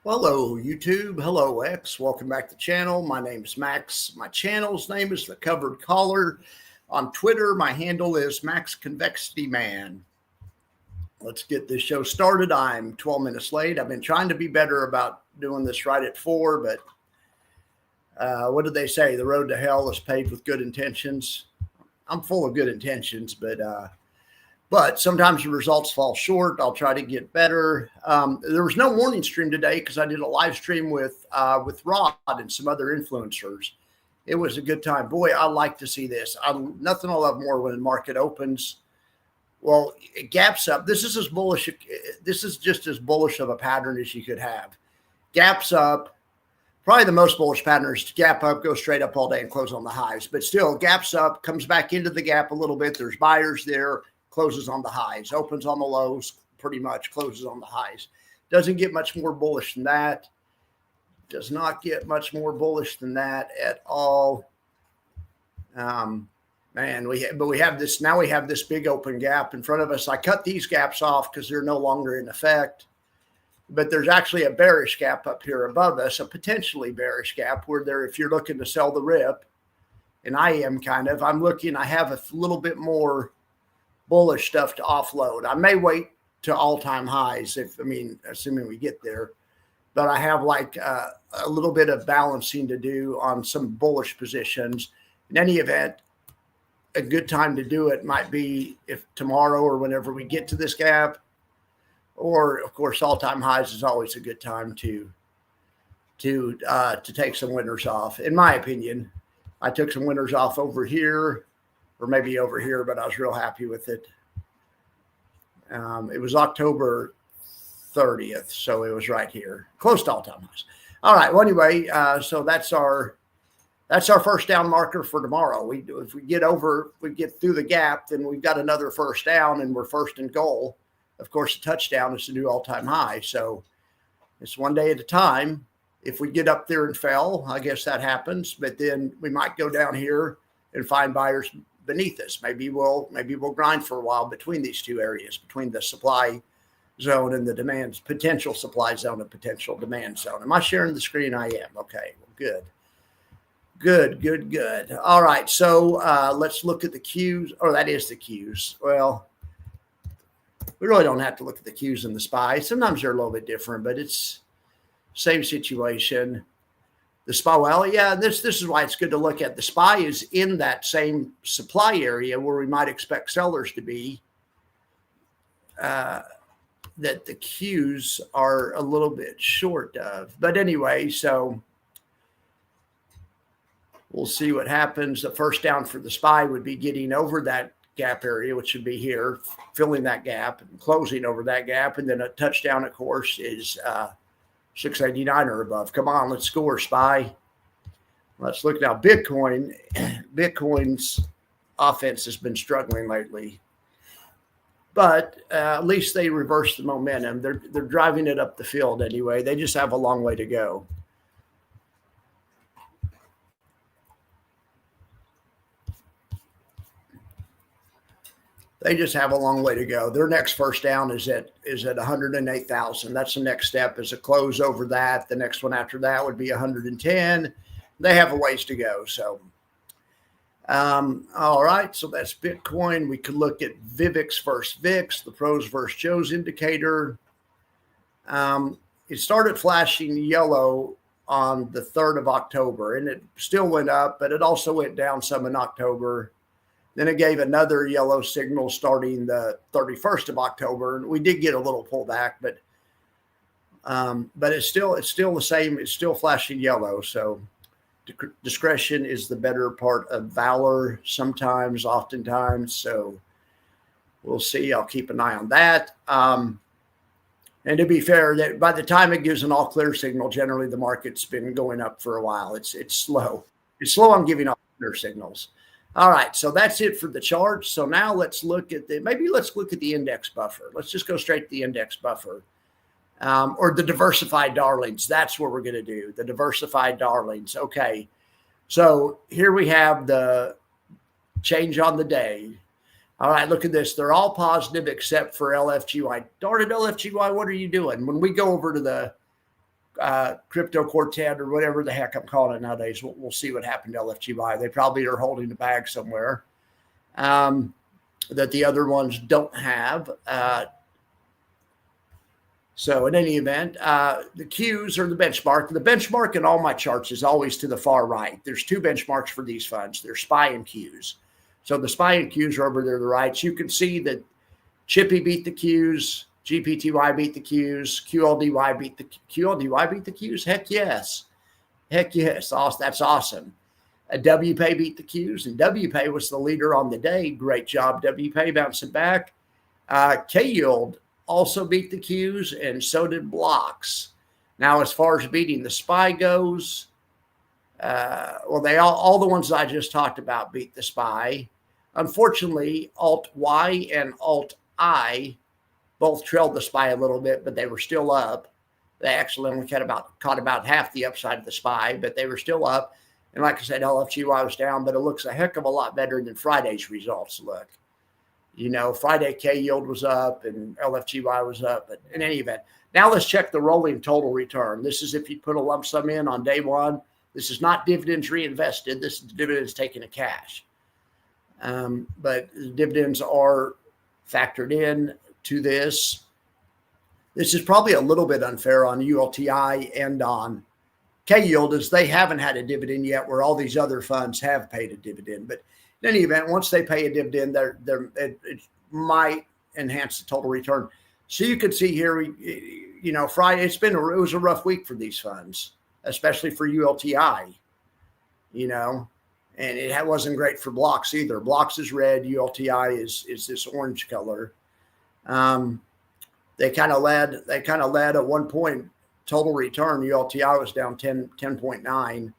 Hello, YouTube. Hello, X. Welcome back to the channel. My name is Max. My channel's name is The Covered Collar. On Twitter, my handle is Max Convexity Man. Let's get this show started. I'm 12 minutes late. I've been trying to be better about doing this right at 4, but what did they say? The road to hell is paved with good intentions. I'm full of good intentions, but sometimes the results fall short. I'll try to get better. There was no morning stream today because I did a live stream with Rod and some other influencers. It was a good time. Boy, I like to see this. Nothing I love more when the market opens. Well, it gaps up. This is as bullish. This is just as bullish of a pattern as you could have. Gaps up. Probably the most bullish pattern is to gap up, go straight up all day and close on the highs. But still, gaps up, comes back into the gap a little bit. There's buyers there. Closes on the highs, opens on the lows, pretty much closes on the highs. Doesn't get much more bullish than that. Does not get much more bullish than that at all. Man, we have this, now we have this big open gap in front of us. I cut these gaps off because they're no longer in effect. But there's actually a bearish gap up here above us, a potentially bearish gap where there, if you're looking to sell the rip, and I am kind of, I have a little bit more bullish stuff to offload. I may wait to all-time highs assuming we get there, but I have like a little bit of balancing to do on some bullish positions. In any event, a good time to do it might be if tomorrow or whenever we get to this gap, or of course, all-time highs is always a good time to take some winners off. In my opinion, I took some winners off over here, or maybe over here, but I was real happy with it. It was October 30th, so it was right here, close to all-time highs. All right. Well, anyway, so that's our first down marker for tomorrow. If we get through the gap, then we've got another first down, and we're first and goal. Of course, the touchdown is the new all-time high, so it's one day at a time. If we get up there and fell, I guess that happens, but then we might go down here and find buyers beneath us. Maybe we'll grind for a while between these two areas, between the supply zone and the potential supply zone and potential demand zone. Am I sharing the screen? I am. Okay, well, good. All right, so let's look at the cues. Oh, that is the cues. Well, we really don't have to look at the cues and the SPY. Sometimes they're a little bit different, but it's same situation. The SPY, well, yeah, this is why it's good to look at. The SPY is in that same supply area where we might expect sellers to be, that the cues are a little bit short of. But anyway, so we'll see what happens. The first down for the SPY would be getting over that gap area, which would be here, filling that gap and closing over that gap. And then a touchdown, of course, is 689 or above. Come on, let's score, SPY. Let's look now. Bitcoin's offense has been struggling lately, but at least they reversed the momentum. They're driving it up the field anyway. They just have a long way to go. They just have a long way to go. Their next first down is at 108,000. That's the next step, is a close over that. The next one after that would be 110. They have a ways to go. So, all right. So that's Bitcoin. We could look at Vivix versus VIX, the pros versus Joe's indicator. It started flashing yellow on the 3rd of October, and it still went up, but it also went down some in October. Then it gave another yellow signal starting the 31st of October. And we did get a little pullback, but it's still the same. It's still flashing yellow. So discretion is the better part of valor sometimes, oftentimes. So we'll see. I'll keep an eye on that. And to be fair, that by the time it gives an all clear signal, generally the market's been going up for a while. It's slow. It's slow on giving all clear signals. All right, so that's it for the charts. So now let's look at let's look at the index buffer. Let's just go straight to the index buffer, or the diversified darlings. That's what we're going to do, the diversified darlings. Okay, so here we have the change on the day. All right, look at this. They're all positive except for LFGY. Darn it, LFGY, what are you doing? When we go over to the crypto quartet or whatever the heck I'm calling it nowadays. We'll see what happened to LFGY. They probably are holding the bag somewhere that the other ones don't have. So in any event, the Qs are the benchmark. The benchmark in all my charts is always to the far right. There's two benchmarks for these funds. There's SPY and Qs. So the SPY and Qs are over there to the right. So you can see that Chippy beat the Qs, GPTY beat the Qs, QLDY beat the Qs. Heck yes. Heck yes. That's awesome. WPay beat the Qs, and WPay was the leader on the day. Great job, WPay, bouncing back. K-Yield also beat the Qs, and so did Blocks. Now, as far as beating the SPY goes, they all the ones I just talked about beat the SPY. Unfortunately, Alt-Y and Alt-I both trailed the SPY a little bit, but they were still up. They actually only caught about half the upside of the SPY, but they were still up. And like I said, LFGY was down, but it looks a heck of a lot better than Friday's results look. You know, Friday K-Yield was up and LFGY was up. But in any event, now let's check the rolling total return. This is if you put a lump sum in on day one. This is not dividends reinvested. This is dividends taken to cash. But dividends are factored in to this. This is probably a little bit unfair on ULTI and on K-Yield, as they haven't had a dividend yet, where all these other funds have paid a dividend. But in any event, once they pay a dividend, it might enhance the total return. So you can see here, you know, Friday, it was a rough week for these funds, especially for ULTI, you know, and it wasn't great for Blocks either. Blocks is red, ULTI is this orange color. They kind of led at one point. Total return, ULTI was down 10.9.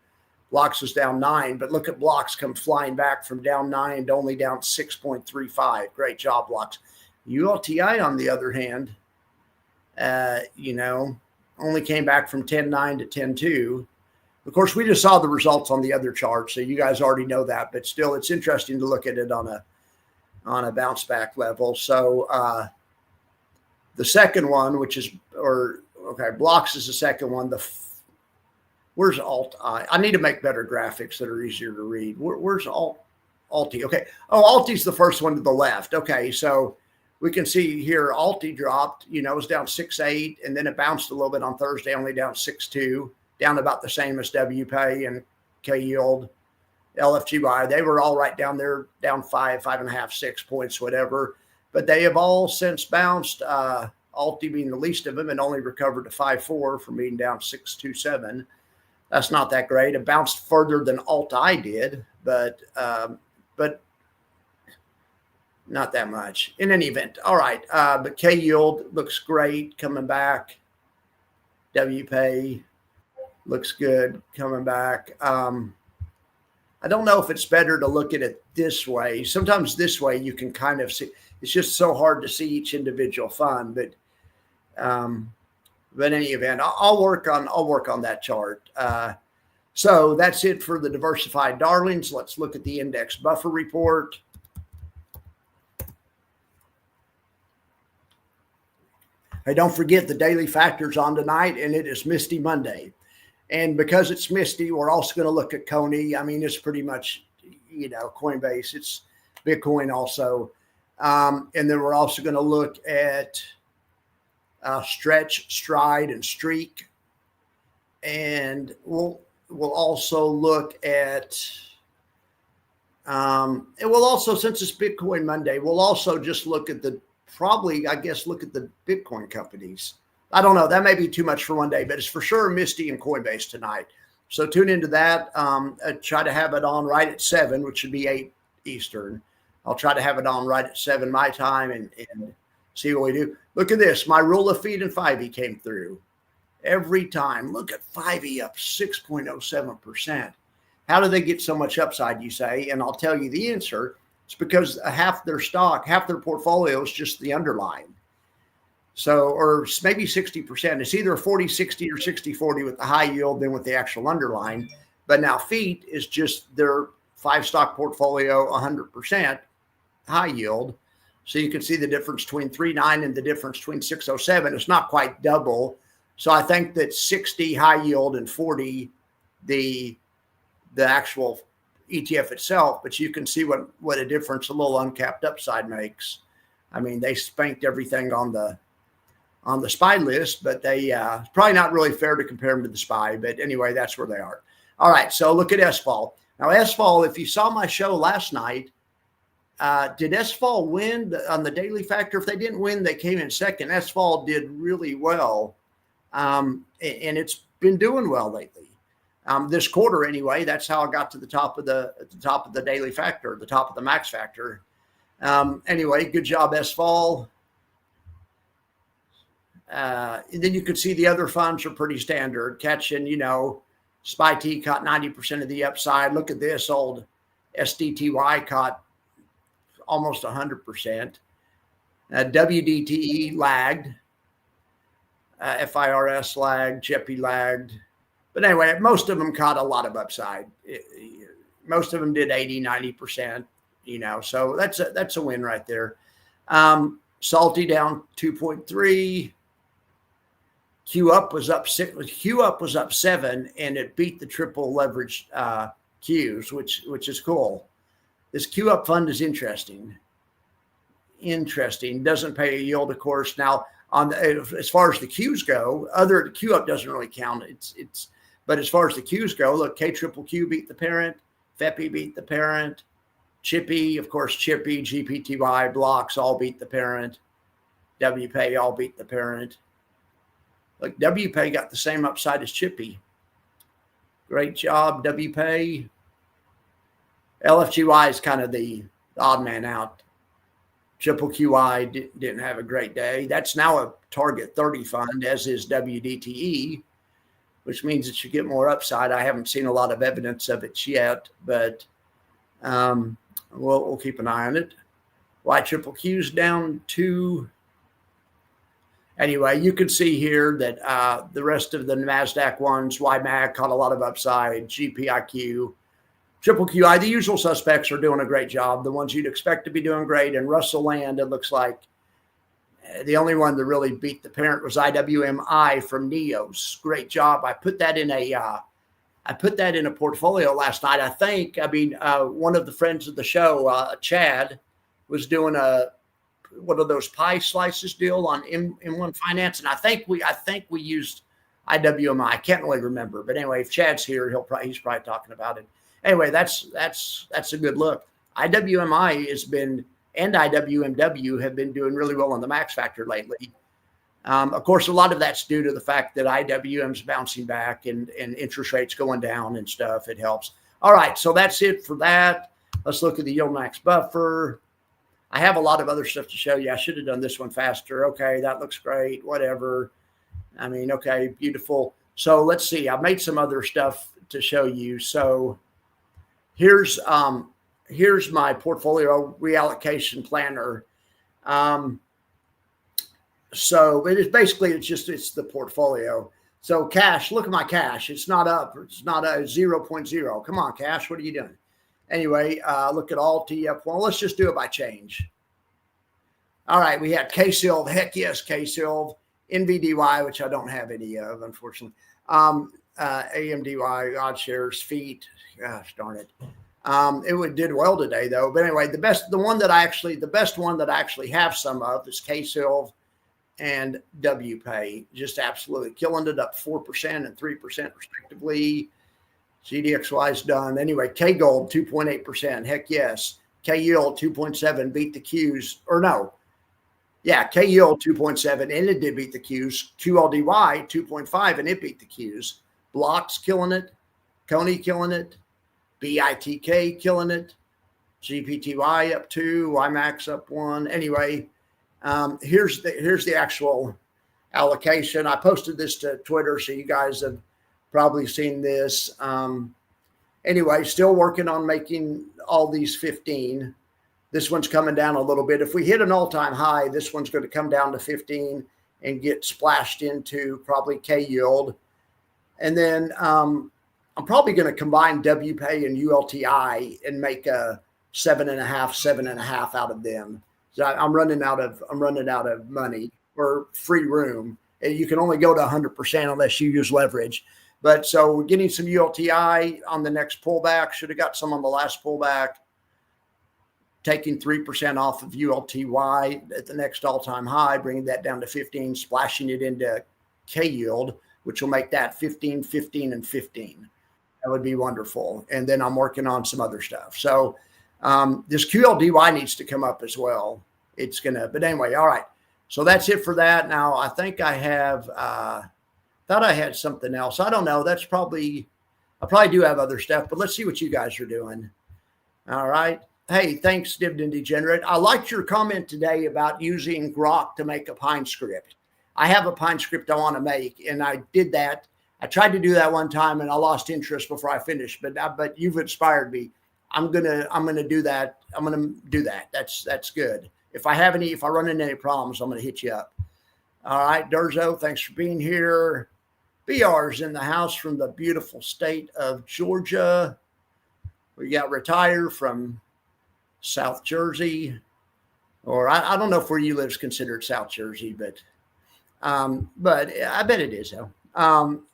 Blocks was down 9, but look at Blocks come flying back from down 9 to only down 6.35. Great job, Blocks. ULTI, on the other hand, you know, only came back from 10.9 to 10.2. Of course, we just saw the results on the other chart, so you guys already know that, but still, it's interesting to look at it on a bounce back level. So the second one, Blocks is the second one. Where's Alt-I? I need to make better graphics that are easier to read. Where's Alti? Okay. Oh, Alti's the first one to the left. Okay. So we can see here Alti dropped, you know, it was down 6.8, and then it bounced a little bit on Thursday, only down 6.2, down about the same as WPay and K-Yield, LFGY. They were all right down there, down 5.5, 6 points, whatever. But they have all since bounced. Alti being the least of them, and only recovered to 5.4 from being down 6.27. That's not that great. It bounced further than Alt-I did, but not that much. In any event, all right. But K-Yield looks great coming back. WPay looks good coming back. I don't know if it's better to look at it this way. Sometimes this way you can kind of see. It's just so hard to see each individual fund, but in any event, I'll work on that chart. So that's it for the diversified darlings. Let's look at the index buffer report. Hey, don't forget the daily factors on tonight, and it is Misty Monday. And because it's Misty, we're also going to look at Coney. I mean, it's pretty much, you know, Coinbase. It's Bitcoin also. And then we're also going to look at Stretch, Stride, and Streak. And we'll also look at, and we'll also, since it's Bitcoin Monday, we'll also just look at look at the Bitcoin companies. I don't know. That may be too much for one day, but it's for sure Misty and Coinbase tonight. So tune into that. Try to have it on right at 7, which should be 8 Eastern. I'll try to have it on right at 7 my time and see what we do. Look at this. My rule of feed and 5e came through every time. Look at 5e up 6.07%. How do they get so much upside, you say? And I'll tell you the answer. It's because half their portfolio is just the underlying. So, or maybe 60%. It's either 40-60 or 60-40 with the high yield than with the actual underlying. But now FEET is just their 5-stock portfolio, 100% high yield. So you can see the difference between 3.9 and the difference between 6.07. It's not quite double, So I think that 60 high yield and 40 the actual ETF itself, but you can see what a difference a little uncapped upside makes. I mean, they spanked everything on the SPY list, but they probably not really fair to compare them to the SPY. But anyway, that's where they are. All right, so look at SFOL. Now, SFOL, if you saw my show last night, did SFOL win on the daily factor? If they didn't win, they came in second. SFOL did really well, and it's been doing well lately. This quarter, anyway, that's how I got to the top of the daily factor, the top of the max factor. Anyway, good job, SFOL. And then you can see the other funds are pretty standard, catching, SPY-T caught 90% of the upside. Look at this, old SDTY caught almost 100%. WDTE lagged. FIRS lagged, JEPI lagged. But anyway, most of them caught a lot of upside. Most of them did 80, 90%, so that's a win right there. Salty down 2.3. Q up was up 6. Q up was up 7, and it beat the triple leveraged Qs, which is cool. This Q up fund is interesting. Doesn't pay a yield, of course. Now, as far as the Qs go, the Q up doesn't really count. But as far as the Qs go, look, KQQQ beat the parent, FEPI beat the parent, Chippy, of course, GPTY, Blocks all beat the parent, WPay all beat the parent. Look, WPay got the same upside as Chippy. Great job, WPay. LFGY is kind of the odd man out. QQI didn't have a great day. That's now a target 30 fund, as is WDTE, which means it should get more upside. I haven't seen a lot of evidence of it yet, but we'll keep an eye on it. YQQ's down 2. Anyway, you can see here that the rest of the NASDAQ ones, YMAG caught a lot of upside, GPIQ, QQI, the usual suspects are doing a great job. The ones you'd expect to be doing great. And Russell Land, it looks like the only one that really beat the parent was IWMI from NEOS. Great job. I put that in a portfolio last night. One of the friends of the show, Chad, was doing one of those pie slices deal on M1 Finance, and I think we used IWMI. I can't really remember, but anyway, if Chad's here, he's probably talking about it. Anyway, that's a good look. IWMI and IWMW have been doing really well on the max factor lately. Of course, a lot of that's due to the fact that IWM's bouncing back and interest rates going down and stuff. It helps. All right, so that's it for that. Let's look at the yield max buffer. I have a lot of other stuff to show you. I should have done this one faster. Okay, that looks great. Whatever. Okay, beautiful. So let's see. I made some other stuff to show you. So here's my portfolio reallocation planner. So it is basically, it's the portfolio. So cash, look at my cash. It's not up. It's not a 0.0. Come on, cash. What are you doing? Anyway, look at all TF. Well, let's just do it by change. All right, we had KSILV. Heck yes, KSILV. NVDY, which I don't have any of, unfortunately. AMDY, odd shares, feet. Gosh darn it. It did well today, though. But anyway, the best one that I actually have some of is KSILV and WPay. Just absolutely killing it, up 4% and 3% respectively. GDXY is done. Anyway, K-Gold, 2.8%. Heck yes. K-Yield, 2.7, beat the Qs. Or no. Yeah, K-Yield, 2.7, and it did beat the Qs. QLDY, 2.5, and it beat the Qs. Blocks killing it. Coney killing it. BITK killing it. GPTY up 2. YMAX up 1. Anyway, here's the actual allocation. I posted this to Twitter, so you guys have probably seen this. Anyway, still working on making all these 15. This one's coming down a little bit. If we hit an all-time high, this one's going to come down to 15 and get splashed into probably K-Yield. And then I'm probably going to combine WPay and ULTI and make a 7.5 out of them. So I'm running out of money or free room. You can only go to 100% unless you use leverage. But so we're getting some ULTI on the next pullback. Should have got some on the last pullback. Taking 3% off of ULTY at the next all-time high, bringing that down to 15, splashing it into K yield, which will make that 15, 15, and 15. That would be wonderful. And then I'm working on some other stuff. So this QLDY needs to come up as well. It's going to, but anyway, all right. So that's it for that. Now, I think I have, thought I had something else. I don't know. I probably do have other stuff, but let's see what you guys are doing. All right. Hey, thanks, Dividend Degenerate. I liked your comment today about using Grok to make a Pine script. I have a Pine script I want to make, and I did that. I tried to do that one time, and I lost interest before I finished. But you've inspired me. I'm gonna do that. I'm gonna do that. That's good. If I run into any problems, I'm gonna hit you up. All right, Durzo, thanks for being here. BR's in the house from the beautiful state of Georgia. We got Retire from South Jersey, or I don't know if where you live is considered South Jersey, but I bet it is though.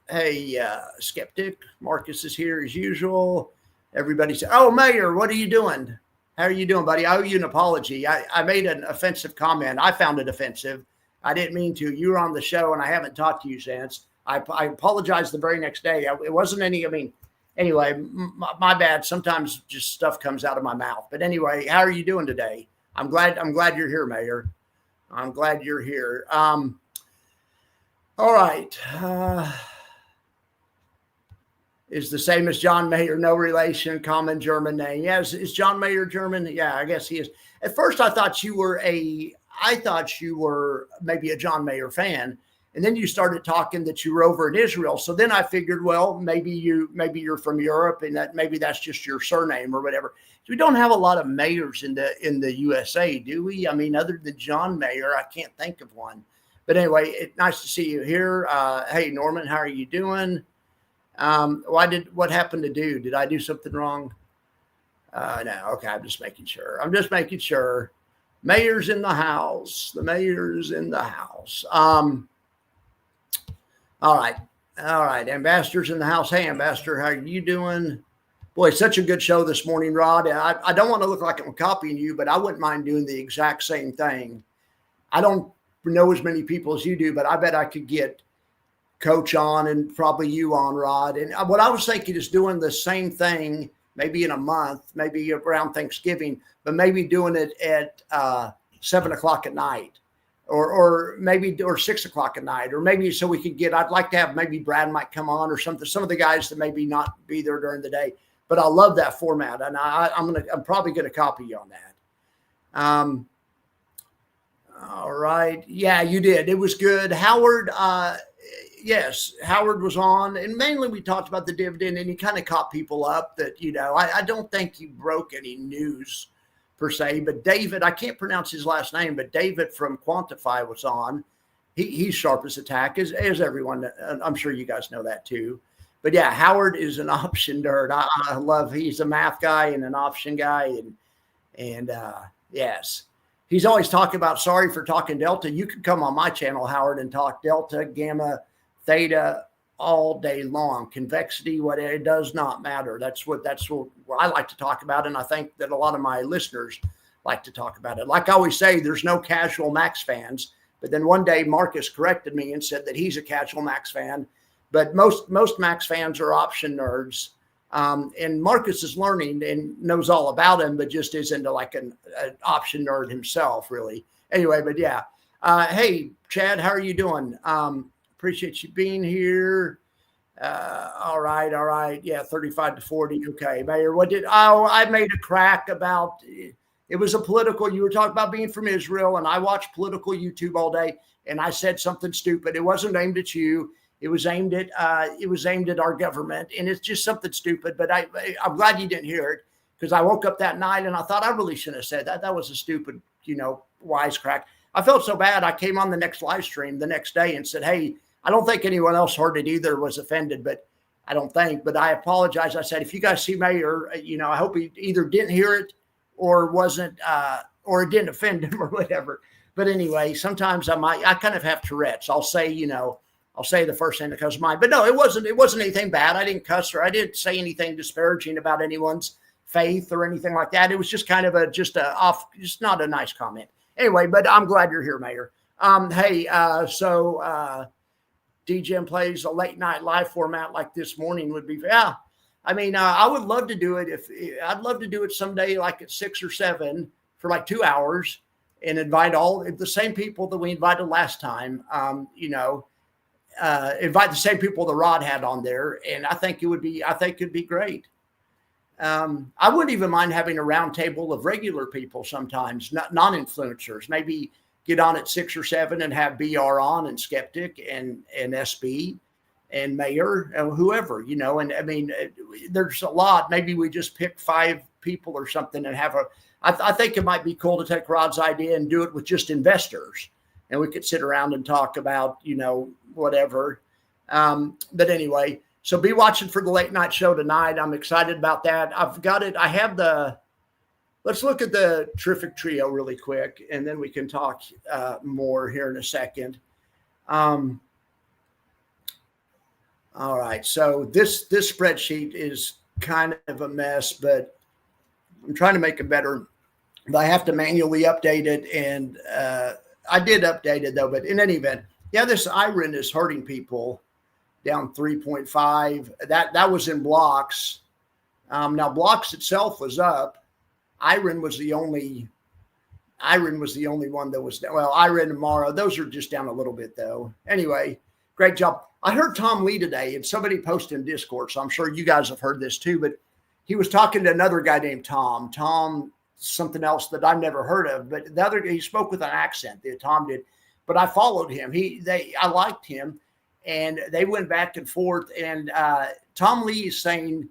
Hey, Skeptic, Marcus is here as usual. Everybody said, "Oh, Mayor, what are you doing? How are you doing, buddy? I owe you an apology. I made an offensive comment. I found it offensive. I didn't mean to. You were on the show, and I haven't talked to you since. I apologized the very next day. It wasn't any. I mean." Anyway, my bad. Sometimes just stuff comes out of my mouth. But anyway, how are you doing today? I'm glad you're here, Mayor. I'm glad you're here. All right. Is the same as John Mayer, no relation, common German name. Yes, is John Mayer German? Yeah, I guess he is. At first, I thought you were maybe a John Mayer fan. And then you started talking that you were over in Israel. So then I figured, well, maybe you're from Europe, and that maybe that's just your surname or whatever. So we don't have a lot of mayors in the USA, do we? I mean, other than John Mayer, I can't think of one. But anyway, nice to see you here. Hey, Norman, how are you doing? What happened to do? Did I do something wrong? No. Okay, I'm just making sure. Mayor's in the house. The mayor's in the house. All right. Ambassador's in the house. Hey, Ambassador, how are you doing? Boy, such a good show this morning, Rod. I don't want to look like I'm copying you, but I wouldn't mind doing the exact same thing. I don't know as many people as you do, but I bet I could get Coach on and probably you on, Rod. And what I was thinking is doing the same thing, maybe in a month, maybe around Thanksgiving, but maybe doing it at 7 o'clock at night. Or 6 o'clock at night, or maybe so we could I'd like to have maybe Brad might come on or something. Some of the guys that maybe not be there during the day, but I love that format, and I'm probably gonna copy you on that. All right, yeah, you did. It was good, Howard. Yes, Howard was on, and mainly we talked about the dividend, and he kind of caught people up that I don't think he broke any news per se, but David, I can't pronounce his last name, but David from Quantify was on. He's sharp as a tack, as everyone. I'm sure you guys know that too. But yeah, Howard is an option nerd. I love. He's a math guy and an option guy, and yes, he's always talking about. Sorry for talking Delta. You can come on my channel, Howard, and talk Delta, Gamma, Theta all day long. Convexity, it does not matter. That's what I like to talk about, and I think that a lot of my listeners like to talk about it. Like I always say, there's no casual Max fans. But then one day Marcus corrected me and said that he's a casual Max fan. But most Max fans are option nerds. And Marcus is learning and knows all about him, but just isn't like an option nerd himself, really. Anyway, but yeah. Hey, Chad, how are you doing? Appreciate you being here. All right. Yeah, 35 to 40. Okay, Mayor, I made a crack about, it was a political, you were talking about being from Israel, and I watch political YouTube all day, and I said something stupid. It wasn't aimed at you. It was aimed at our government, and it's just something stupid, but I'm glad you didn't hear it, because I woke up that night and I thought I really shouldn't have said that. That was a stupid, wisecrack. I felt so bad. I came on the next live stream the next day and said, hey, I don't think anyone else heard it either, was offended, but I apologize. I said, if you guys see Mayor, I hope he either didn't hear it or wasn't, or it didn't offend him or whatever. But anyway, sometimes I kind of have Tourette's. I'll say, I'll say the first thing that comes to mind. But no, it wasn't anything bad. I didn't cuss or I didn't say anything disparaging about anyone's faith or anything like that. It was just kind of just not a nice comment. Anyway, but I'm glad you're here, Mayor. Hey, so DJM plays a late night live format like this morning would be, yeah. I mean, I would love to do it I'd love to do it someday, like at 6 or 7 for like 2 hours and invite all the same people that we invited last time, invite the same people that Rod had on there. And I think it'd be great. I wouldn't even mind having a round table of regular people sometimes, non-influencers, maybe get on at 6 or 7 and have BR on and Skeptic and SB and Mayor and whoever, and I mean, there's a lot. Maybe we just pick 5 people or something and have I think it might be cool to take Rod's idea and do it with just investors. And we could sit around and talk about, whatever. But anyway, so be watching for the late night show tonight. I'm excited about that. I've got it. I have let's look at the terrific trio really quick, and then we can talk more here in a second. All right. So this spreadsheet is kind of a mess, but I'm trying to make it better. I have to manually update it, and I did update it though. But in any event, yeah, this iron is hurting people. Down 3.5. That was in blocks. Now blocks itself was up. Iron was the only one that was down. Well, Iron and Mara, those are just down a little bit though. Anyway, great job. I heard Tom Lee today, and somebody posted in Discord, so I'm sure you guys have heard this too, but he was talking to another guy named Tom something else that I've never heard of, but he spoke with an accent. Tom did, but I followed him. I liked him, and they went back and forth. And Tom Lee is saying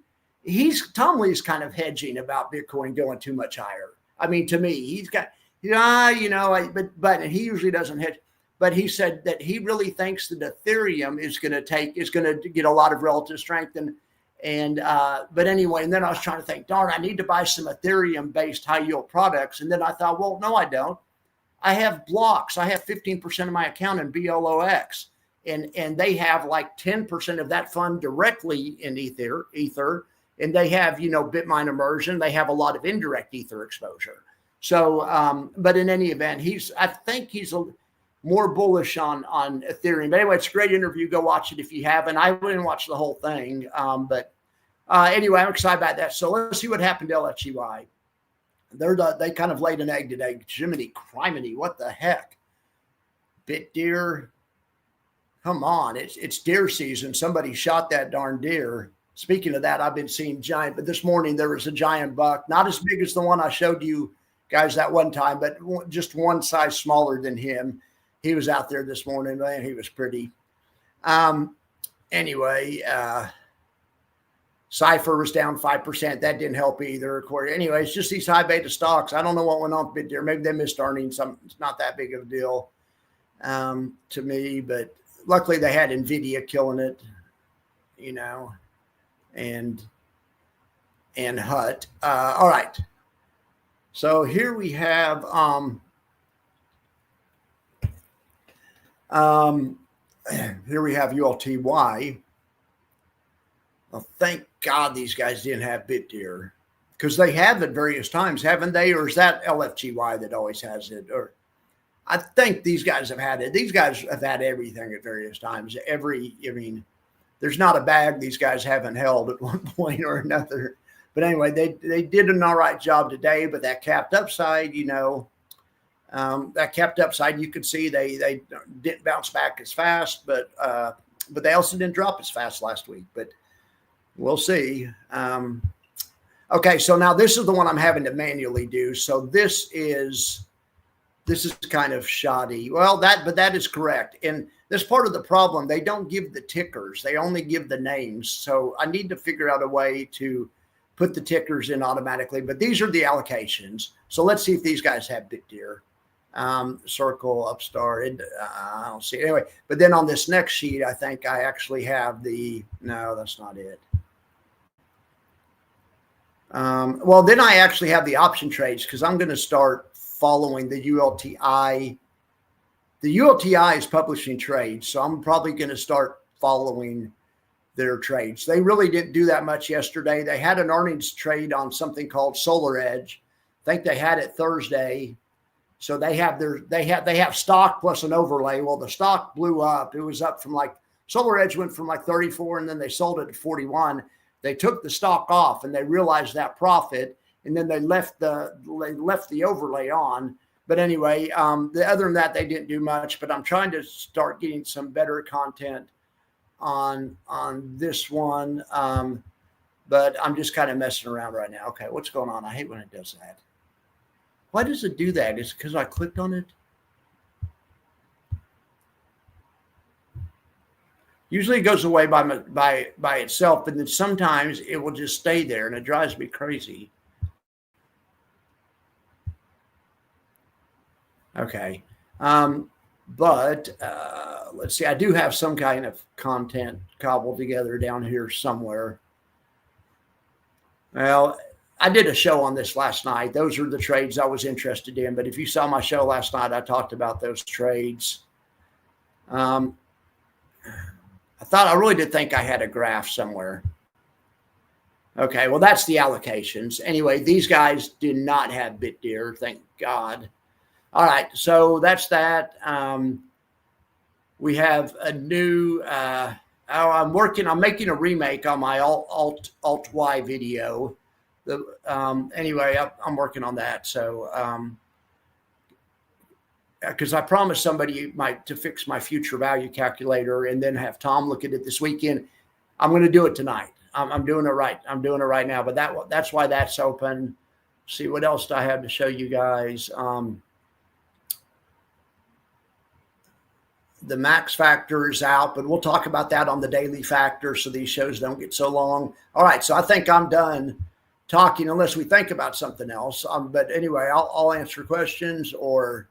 Tom Lee's kind of hedging about Bitcoin going too much higher. I mean, to me, he's got, but he usually doesn't hedge. But he said that he really thinks that Ethereum is going to get a lot of relative strength. But anyway, and then I was trying to think, darn, I need to buy some Ethereum based high yield products. And then I thought, well, no, I don't. I have blocks. I have 15% of my account in BLOX, and they have like 10% of that fund directly in Ether. And they have, Bitmine immersion. They have a lot of indirect Ether exposure. So, but in any event, I think he's more bullish on Ethereum. But anyway, it's a great interview. Go watch it if you haven't. I didn't watch the whole thing. But anyway, I'm excited about that. So let's see what happened to LFGY. They kind of laid an egg today. Jiminy criminy, what the heck? BitDeer, come on. It's deer season. Somebody shot that darn deer. Speaking of that, I've been seeing giant, but this morning there was a giant buck, not as big as the one I showed you guys that one time, but just one size smaller than him. He was out there this morning, man. He was pretty. Anyway, Cypher was down 5%. That didn't help either. Anyway, it's just these high beta stocks. I don't know what went on with BitDeer. Maybe they missed earnings. It's not that big of a deal to me, but luckily they had NVIDIA killing it, and HUT. All right. So here we have ULTY. Well, thank God these guys didn't have BitDeer, because they have at various times, haven't they? Or is that LFGY that always has it? Or I think these guys have had it. These guys have had everything at various times. There's not a bag these guys haven't held at one point or another. But anyway, they did an all right job today. But that capped upside, you could see they didn't bounce back as fast, but they also didn't drop as fast last week. But we'll see. Okay, so now this is the one I'm having to manually do. So this is kind of shoddy. Well, that is correct. And this part of the problem, they don't give the tickers. They only give the names. So I need to figure out a way to put the tickers in automatically. But these are the allocations. So let's see if these guys have BitDeer. Circle, Upstart. I don't see it. Anyway, but then on this next sheet, I think I actually have no, that's not it. Well, then I actually have the option trades, because I'm going to start following the ULTI the ULTI is publishing trades, so I'm probably going to start following their trades. They really didn't do that much yesterday. They had an earnings trade on something called Solar Edge. I think they had it Thursday. So they have stock plus an overlay. Well, the stock blew up. It was up from like Solar Edge went from like 34 and then they sold it at 41. They took the stock off and they realized that profit, and then they left the overlay on. But anyway, other than that, they didn't do much. But I'm trying to start getting some better content on this one. But I'm just kind of messing around right now. Okay, what's going on? I hate when it does that. Why does it do that? Is it because I clicked on it? Usually it goes away by itself, but then sometimes it will just stay there, and it drives me crazy. Okay. But let's see. I do have some kind of content cobbled together down here somewhere. Well, I did a show on this last night. Those are the trades I was interested in. But if you saw my show last night, I talked about those trades. I really did think I had a graph somewhere. Okay, well, that's the allocations. Anyway, these guys did not have BitDeer, thank God. All right, so that's that. We have a new, I'm making a remake on my Alt-Y video. Anyway, I'm working on that. So, because I promised somebody to fix my future value calculator and then have Tom look at it this weekend. I'm going to do it tonight. I'm doing it right. I'm doing it right now. But that's why that's open. See, what else do I have to show you guys? The max factor is out, but we'll talk about that on the daily factor so these shows don't get so long. All right, so I think I'm done talking unless we think about something else. But anyway, I'll answer questions or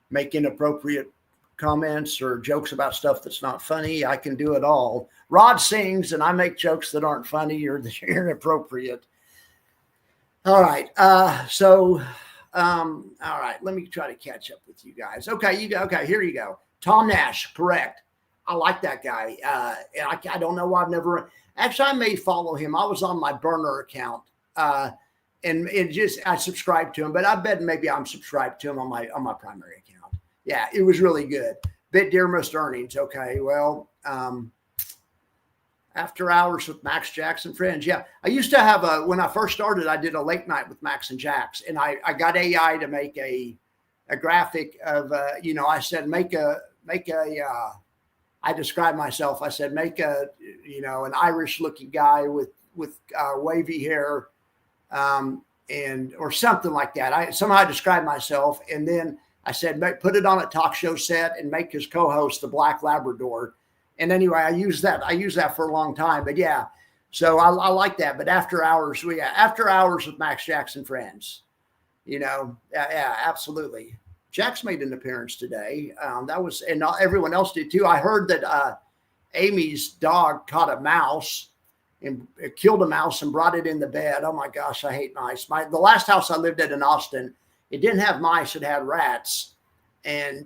make inappropriate comments or jokes about stuff that's not funny. I can do it all. Rod sings and I make jokes that aren't funny or that are inappropriate. All right. All right. Let me try to catch up with you guys. Okay. Here you go. Tom Nash. Correct. I like that guy. I don't know why I may follow him. I was on my burner account. And I subscribed to him, but I bet maybe I'm subscribed to him on my primary account. Yeah, it was really good. BitDeer missed earnings. Okay, well, after hours with Max, Jax, and friends. Yeah, I used to have when I first started, I did a late night with Max and Jax, and I got AI to make a graphic of, I said, I described myself. I said, make an Irish looking guy with wavy hair, or something like that. I somehow described myself, and then I said, put it on a talk show set and make his co-host the Black Labrador. And anyway, I used that for a long time. But yeah, so I like that. But after hours with Max, Jax, and friends, yeah, absolutely. Jax made an appearance today. And everyone else did too. I heard that Amy's dog caught a mouse and it killed a mouse and brought it in the bed. Oh my gosh, I hate mice. The last house I lived at in Austin, it didn't have mice, it had rats. And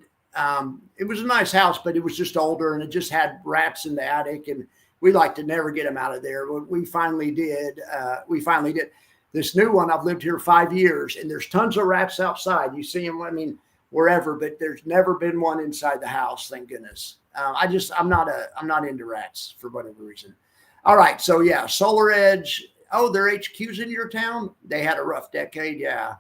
it was a nice house, but it was just older and it just had rats in the attic. And we like to never get them out of there. We finally did. This new one, I've lived here 5 years and there's tons of rats outside. You see them, wherever, but there's never been one inside the house. Thank goodness. I'm not into rats for whatever reason. All right. So yeah, Solar Edge. Oh, their HQ's in your town. They had a rough decade. Yeah.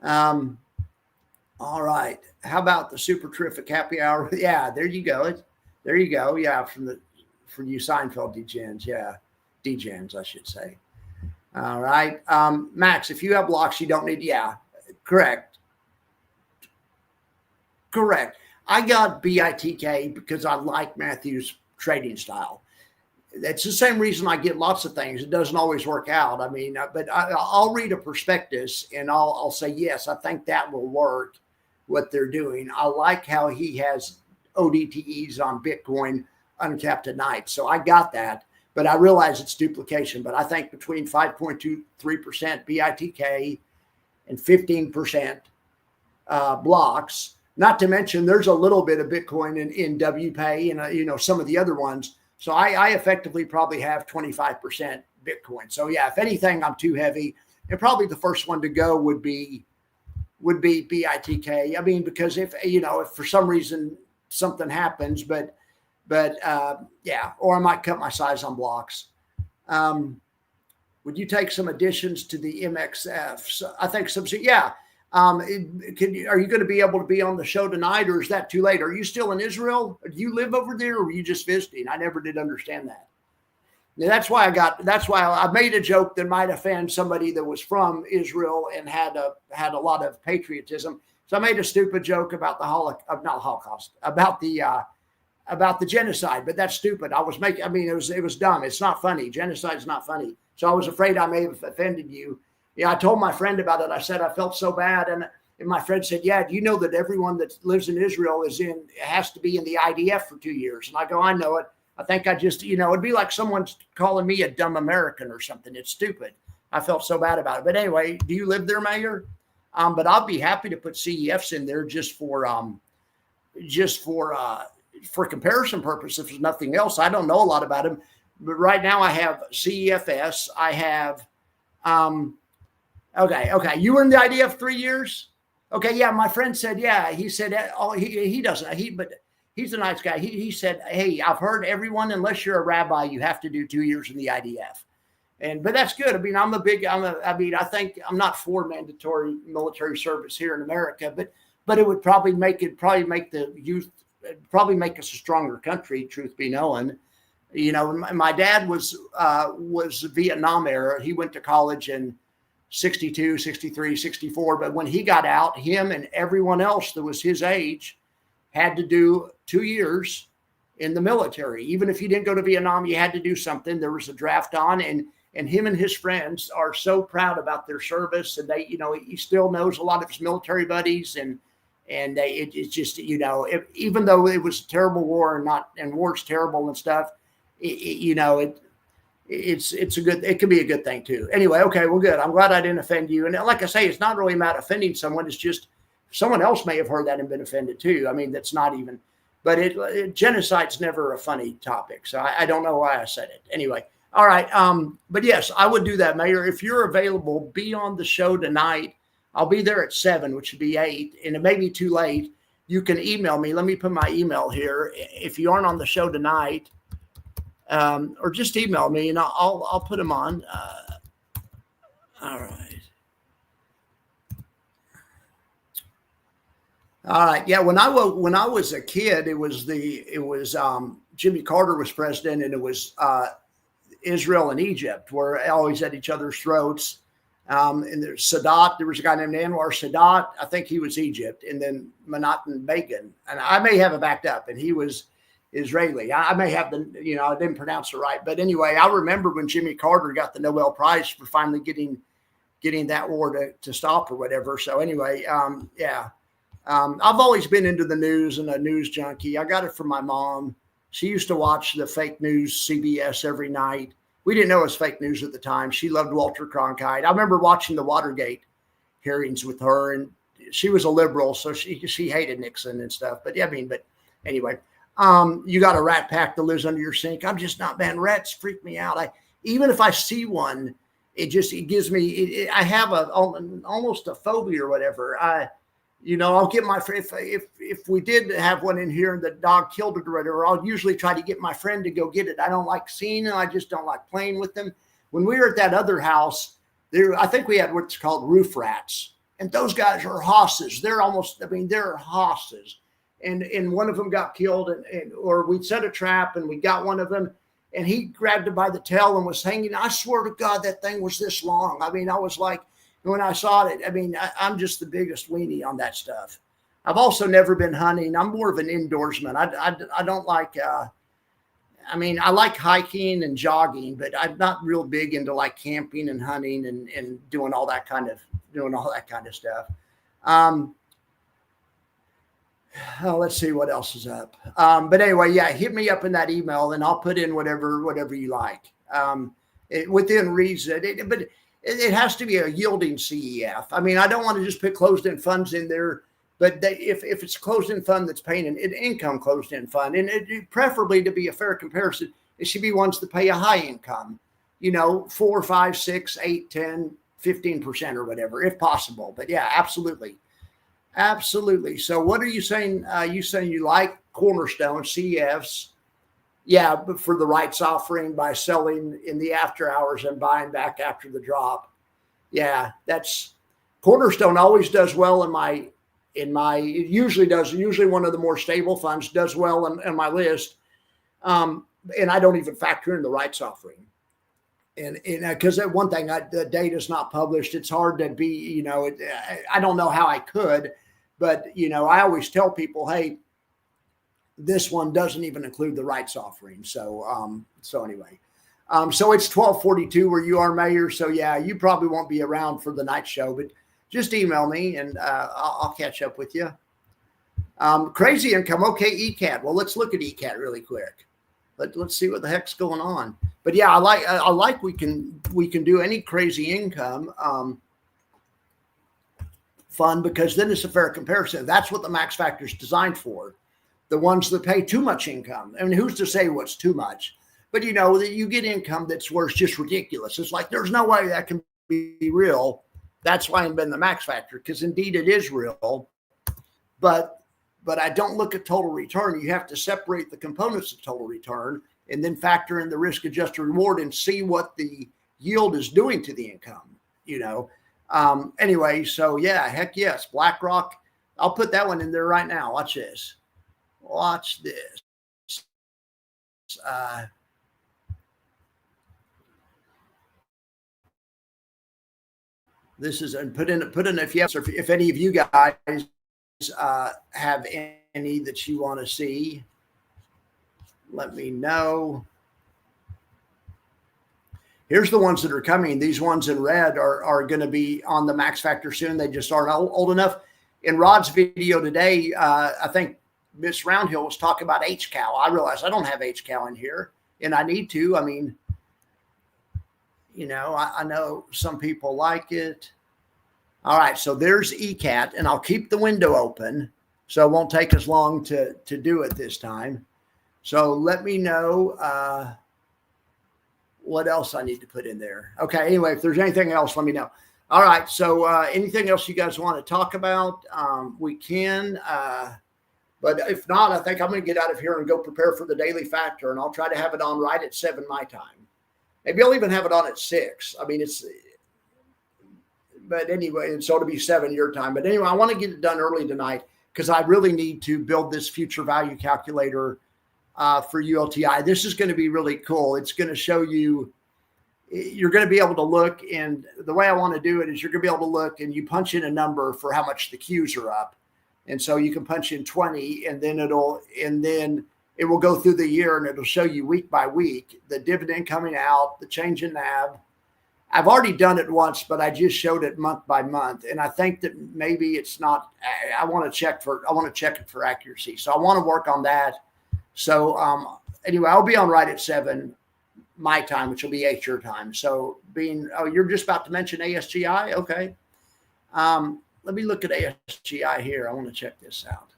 All right. How about the super terrific happy hour? Yeah, there you go. Yeah. From you Seinfeld degens. Yeah. Degens, I should say. All right. Max, if you have blocks, you don't need. Yeah. Correct. I got BITK because I like Matthew's trading style. That's the same reason I get lots of things. It doesn't always work out. But I'll read a prospectus and I'll say, yes, I think that will work, what they're doing. I like how he has ODTEs on Bitcoin uncapped tonight. So I got that, but I realize it's duplication. But I think between 5.23% BITK and 15% blocks, Not to mention, there's a little bit of Bitcoin in WPay and some of the other ones. So I effectively probably have 25% Bitcoin. So yeah, if anything, I'm too heavy. And probably the first one to go would be BITK. I mean, because if for some reason something happens, but yeah, or I might cut my size on blocks. Would you take some additions to the MXF? So I think some, yeah. Are you going to be able to be on the show tonight, or is that too late? Are you still in Israel? Do you live over there, or were you just visiting? I never did understand that. Now, that's why I made a joke that might offend somebody that was from Israel and had a lot of patriotism. So I made a stupid joke about about the genocide, but that's stupid. It was dumb. It's not funny. Genocide's not funny. So I was afraid I may have offended you. Yeah, I told my friend about it. I said I felt so bad, and my friend said, "Yeah, do you know that everyone that lives in Israel has to be in the IDF for 2 years?" And I go, "I know it. I think I just, it'd be like someone's calling me a dumb American or something. It's stupid." I felt so bad about it. But anyway, do you live there, Mayor? But I'll be happy to put CEFs in there just for comparison purposes, if nothing else. I don't know a lot about them, but right now I have CEFS. I have. Okay. You were in the IDF 3 years? Okay, yeah. My friend said, yeah. He said, he doesn't. But he's a nice guy. He said, hey, I've heard everyone, unless you're a rabbi, you have to do 2 years in the IDF. But that's good. I mean, I think I'm not for mandatory military service here in America, but it would probably make the youth, make us a stronger country, truth be known. My dad was Vietnam era. He went to college in 62, 63, 64. But when he got out, him and everyone else that was his age had to do 2 years in the military. Even if you didn't go to Vietnam, you had to do something. There was a draft on, and him and his friends are so proud about their service. And he still knows a lot of his military buddies, it's just, even though it was a terrible war and war's terrible and stuff, it could be a good thing too. Anyway, okay, well, good. I'm glad I didn't offend you. And like I say, it's not really about offending someone. It's just someone else may have heard that and been offended too. I mean, that's not even, but genocide's never a funny topic. So I don't know why I said it. Anyway. All right. But yes, I would do that, Mayor. If you're available, be on the show tonight. I'll be there at 7, which would be 8, and it may be too late. You can email me. Let me put my email here. If you aren't on the show tonight, or just email me and I'll put them on. All right. All right. Yeah. When I was a kid, it was Jimmy Carter was president, and it was Israel and Egypt were always at each other's throats. And there's Sadat. There was a guy named Anwar Sadat. I think he was Egypt, and then Menachem Begin. And I may have it backed up, and he was Israeli. I may have I didn't pronounce it right. But anyway, I remember when Jimmy Carter got the Nobel Prize for finally getting that war to stop or whatever. So anyway, yeah. I've always been into the news and a news junkie. I got it from my mom. She used to watch the fake news CBS every night. We didn't know it was fake news at the time. She loved Walter Cronkite. I remember watching the Watergate hearings with her, and she was a liberal, so she hated Nixon and stuff. But anyway, you got a rat pack that lives under your sink. I'm just not, man. Rats freak me out. Even if I see one, it gives me. I have almost a phobia or whatever. I'll get my friend, if we did have one in here and the dog killed it or whatever, I'll usually try to get my friend to go get it. I don't like seeing them. I just don't like playing with them. When we were at that other house, I think we had what's called roof rats, and those guys are hosses. They're hosses. And one of them got killed, or we'd set a trap and we got one of them, and he grabbed it by the tail and was hanging. I swear to God, that thing was this long. I mean, I was like, when I saw it, I'm just the biggest weenie on that stuff. I've also never been hunting. I'm more of an indoorsman. I don't like, I like hiking and jogging, but I'm not real big into like camping and hunting and doing all that kind of stuff. Let's see what else is up. But anyway, yeah, hit me up in that email and I'll put in whatever you like, within reason. But it has to be a yielding CEF. I don't want to just put closed-end funds in there But if it's a closed-end fund that's paying an income closed-end fund, and preferably to be a fair comparison, it should be ones that pay a high income, 4, 5, 6, 8, 10, 15% or whatever, if possible. But yeah, absolutely. Absolutely. So what are you saying? You saying you like Cornerstone CFs? Yeah, but for the rights offering by selling in the after hours and buying back after the drop. Yeah, that's Cornerstone always does well it usually one of the more stable funds does well in my list. And I don't even factor in the rights offering. And because one thing, the data is not published. It's hard to be, I don't know how I could, but, I always tell people, hey, this one doesn't even include the rights offering. So anyway, so it's 12:42 where you are, Mayor. So yeah, you probably won't be around for the night show, but just email me and I'll catch up with you. Crazy income. Okay. ECAT. Well, let's look at ECAT really quick. Let's see what the heck's going on. But yeah, I like we can do any crazy income fund, because then it's a fair comparison. That's what the max factor is designed for. The ones that pay too much income. I mean, who's to say what's too much? But that you get income that's where it's just ridiculous. It's like there's no way that can be real. That's why I've been the max factor, because indeed it is real. But I don't look at total return. You have to separate the components of total return and then factor in the risk adjusted reward and see what the yield is doing to the income. Anyway, so yeah, heck yes, BlackRock. I'll put that one in there right now. Watch this. Watch this. This is and put in if you have, if any of you guys have any that you want to see, let me know. Here's the ones that are coming. These ones in red are going to be on the max factor soon. They just aren't old enough. In Rod's video today, I think Miss Roundhill was talking about HCal. I realized I don't have HCal in here, and I need to. I mean, I know some people like it. All right, so there's ECAT, and I'll keep the window open, so it won't take as long to do it this time. So let me know what else I need to put in there. Okay, anyway, if there's anything else, let me know. All right, so anything else you guys want to talk about, we can. But if not, I think I'm going to get out of here and go prepare for the daily factor, and I'll try to have it on right at 7 my time. Maybe I'll even have it on at 6. I mean, but anyway, and so it'll be 7 your time. But anyway, I want to get it done early tonight because I really need to build this future value calculator for ULTI. This is going to be really cool. It's going to show you, you're going to be able to look, and the way I want to do it is you're going to be able to look and you punch in a number for how much the Qs are up. And so you can punch in 20 and then it will go through the year and it'll show you week by week, the dividend coming out, the change in NAV. I've already done it once, but I just showed it month by month. And I think that maybe it's not, I want to check it for accuracy. So I want to work on that. So anyway, I'll be on right at 7 my time, which will be 8 your time. So you're just about to mention ASGI. Okay. Let me look at ASGI here. I want to check this out.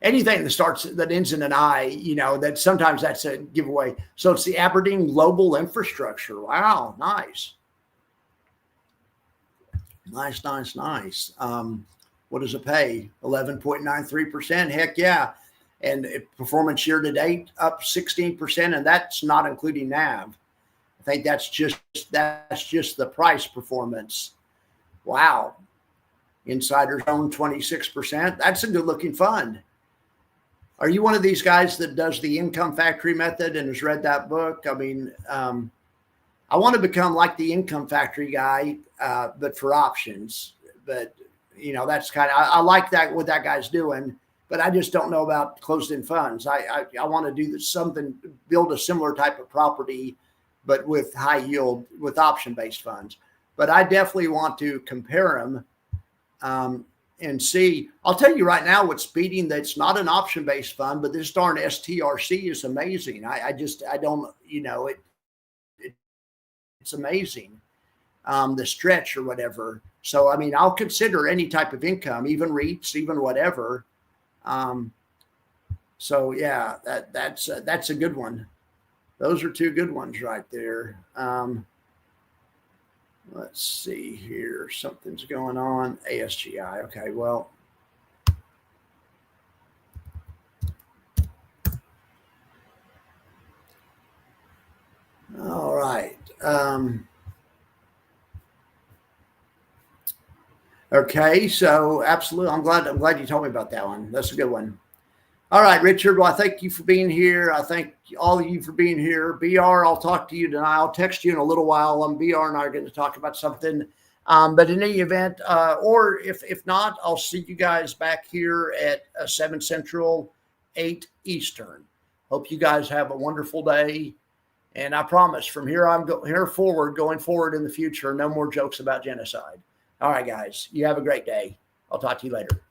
Anything that ends in an I, that sometimes that's a giveaway. So it's the Aberdeen Global Infrastructure. Wow, nice. Nice. What does it pay? 11.93%. Heck yeah. And performance year to date up 16%, and that's not including NAV. I think that's just the price performance. Wow. Insiders own 26%. That's a good looking fund. Are you one of these guys that does the income factory method and has read that book? I mean, I want to become like the income factory guy, but for options. But, that's I like that, what that guy's doing, but I just don't know about closed-end funds. I want to do something, build a similar type of property, but with high yield, with option-based funds. But I definitely want to compare them and see. I'll tell you right now what's beating that. It's not an option-based fund, but this darn STRC is amazing. I don't, it's amazing. the stretch or whatever. So, I mean, I'll consider any type of income, even REITs, even whatever. So yeah, that's a good one. Those are two good ones right there. Let's see here. Something's going on. ASGI. Okay, well. All right. Okay, so absolutely. I'm glad you told me about that one. That's a good one. All right, Richard. Well, I thank you for being here. I thank all of you for being here. BR, I'll talk to you tonight. I'll text you in a little while. BR and I are going to talk about something. But in any event, or if not, I'll see you guys back here at 7 Central, 8 Eastern. Hope you guys have a wonderful day. And I promise from here going forward in the future, no more jokes about genocide. All right, guys, you have a great day. I'll talk to you later.